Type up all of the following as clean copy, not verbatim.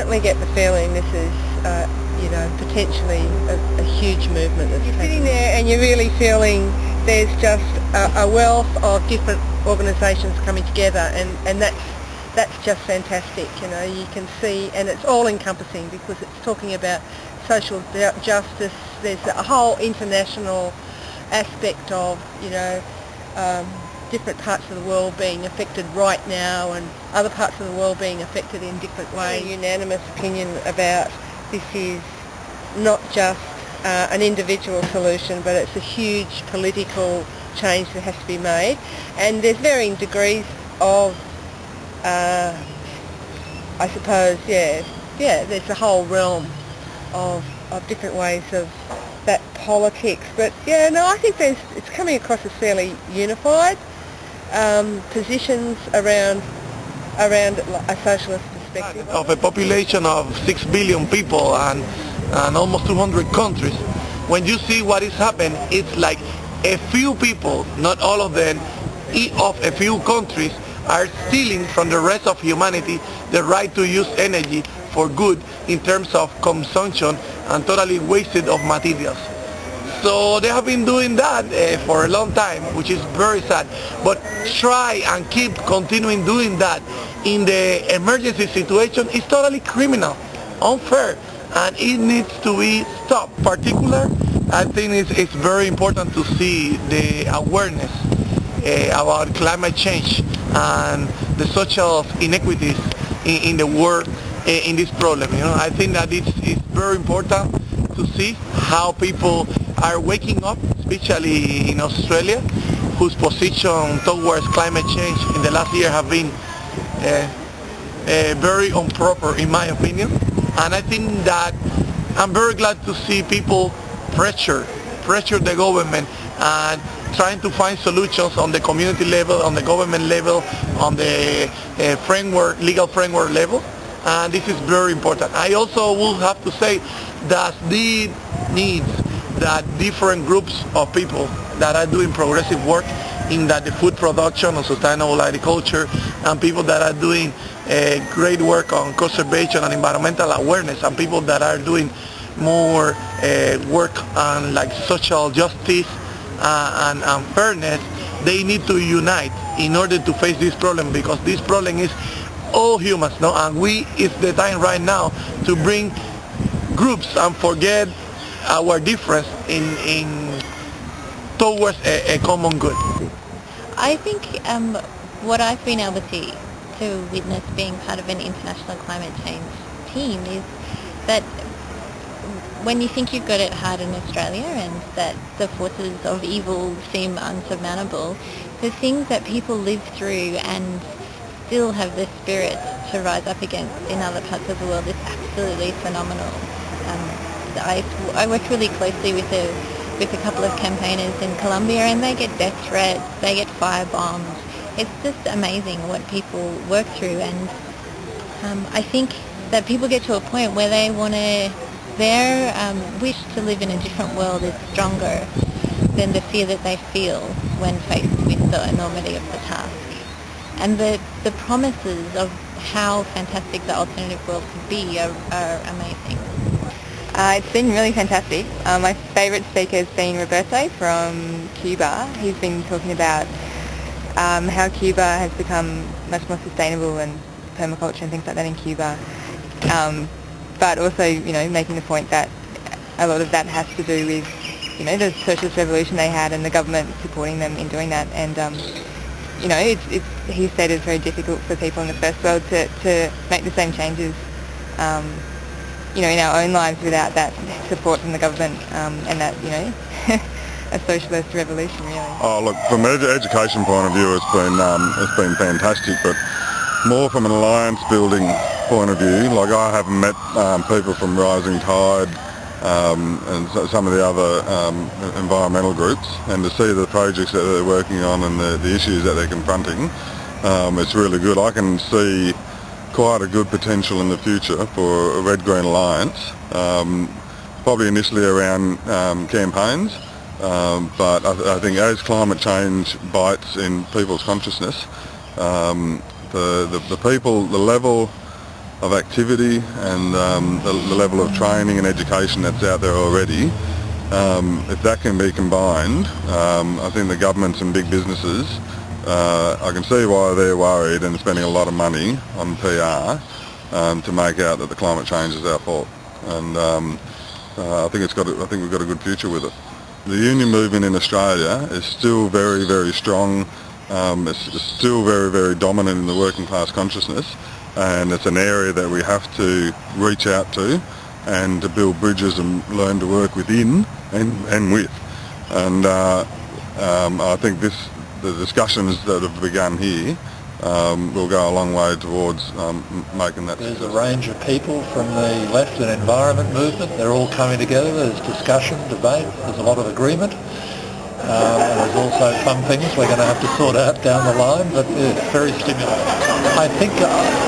certainly get the feeling this is, potentially a huge movement that's You're sitting there and you're really feeling there's just a wealth of different organisations coming together, and that's just fantastic. You can see, and it's all encompassing because it's talking about social justice. There's a whole international aspect of, different parts of the world being affected right now and other parts of the world being affected in different ways. A unanimous opinion about this is not just an individual solution, but it's a huge political change that has to be made, and there's varying degrees of, I suppose, there's a whole realm of different ways of that politics, but I think it's coming across as fairly unified positions around a socialist perspective. Of a population of 6 billion people and almost 200 countries, when you see what is happening, it's like a few people, not all of them, of a few countries are stealing from the rest of humanity the right to use energy for good in terms of consumption and totally wasted of materials. So they have been doing that for a long time, which is very sad. But try and keep continuing doing that in the emergency situation is totally criminal, unfair, and it needs to be stopped. Particular, I think it's very important to see the awareness about climate change and the social inequities in the world in this problem. I think that it's very important to see how people are waking up, especially in Australia, whose position towards climate change in the last year have been very improper, in my opinion. And I think that I'm very glad to see people pressure the government and trying to find solutions on the community level, on the government level, on the legal framework level. And this is very important. I also will have to say that the needs that different groups of people that are doing progressive work in the food production and sustainable agriculture, and people that are doing great work on conservation and environmental awareness, and people that are doing more work on social justice and fairness, they need to unite in order to face this problem, because this problem is all humans, no? And it's the time right now to bring groups and forget our difference in towards a common good. I think what I've been able to witness being part of an international climate change team is that when you think you've got it hard in Australia and that the forces of evil seem unsurmountable, the things that people live through and still have the spirit to rise up against in other parts of the world is absolutely phenomenal. I work really closely with a couple of campaigners in Colombia, and they get death threats, they get firebombed. It's just amazing what people work through, and I think that people get to a point where their wish to live in a different world is stronger than the fear that they feel when faced with the enormity of the task. And the promises of how fantastic the alternative world could be are amazing. It's been really fantastic. My favourite speaker has been Roberto from Cuba. He's been talking about how Cuba has become much more sustainable and permaculture and things like that in Cuba. But also, making the point that a lot of that has to do with, the socialist revolution they had and the government supporting them in doing that. And, he said it's very difficult for people in the first world to make the same changes in our own lives without that support from the government and that, a socialist revolution, really. Oh, look, from an education point of view, it's been fantastic, but more from an alliance building point of view, like I haven't met people from Rising Tide and some of the other environmental groups, and to see the projects that they're working on and the issues that they're confronting, it's really good. I can see quite a good potential in the future for a Red-Green Alliance, probably initially around campaigns, but I think as climate change bites in people's consciousness, the people, the level of activity and the level of training and education that's out there already. If that can be combined, I think the governments and big businesses, I can see why they're worried and spending a lot of money on PR to make out that the climate change is our fault. And I think we've got a good future with it. The union movement in Australia is still very, very strong. It's still very, very dominant in the working class consciousness, and it's an area that we have to reach out to and to build bridges and learn to work within and with. And I think the discussions that have begun here will go a long way towards making that There's success. a range of people from the left and environment movement. They're all coming together. There's discussion, debate. There's a lot of agreement. And there's also some things we're going to have to sort out down the line, but it's very stimulating. I think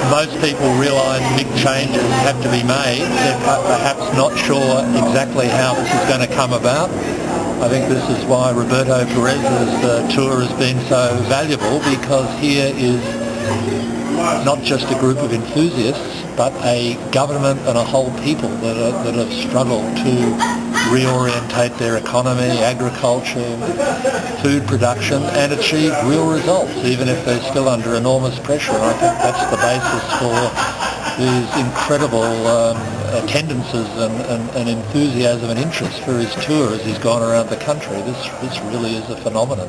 most people realise big changes have to be made. They're perhaps not sure exactly how this is going to come about. I think this is why Roberto Perez's tour has been so valuable, because here is not just a group of enthusiasts, but a government and a whole people that have struggled to reorientate their economy, agriculture, food production, and achieve real results, even if they're still under enormous pressure. And I think that's the basis for these incredible attendances and enthusiasm and interest for his tour as he's gone around the country. This really is a phenomenon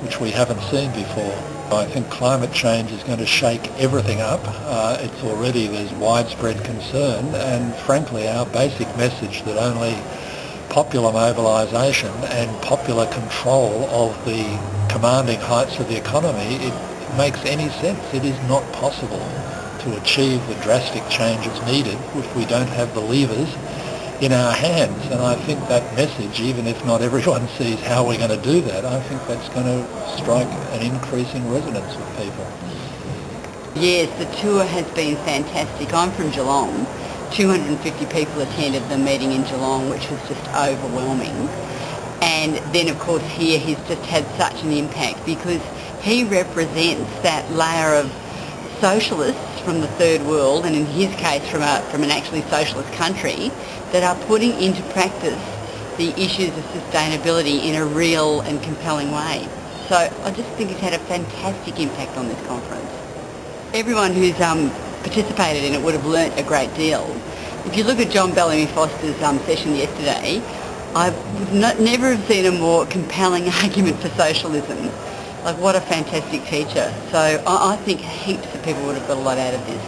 which we haven't seen before. I think climate change is going to shake everything up. There's widespread concern, and frankly our basic message that only popular mobilisation and popular control of the commanding heights of the economy, it makes any sense. It is not possible to achieve the drastic changes needed if we don't have the levers in our hands. And I think that message, even if not everyone sees how we're going to do that, I think that's going to strike an increasing resonance with people. Yes, the tour has been fantastic. I'm from Geelong. 250 people attended the meeting in Geelong, which was just overwhelming. And then of course here he's just had such an impact, because he represents that layer of socialists from the third world, and in his case from an actually socialist country, that are putting into practice the issues of sustainability in a real and compelling way. So I just think he's had a fantastic impact on this conference. Everyone who's participated in it would have learnt a great deal. If you look at John Bellamy Foster's session yesterday, I would never have seen a more compelling argument for socialism. Like, what a fantastic teacher. So I think heaps of people would have got a lot out of this.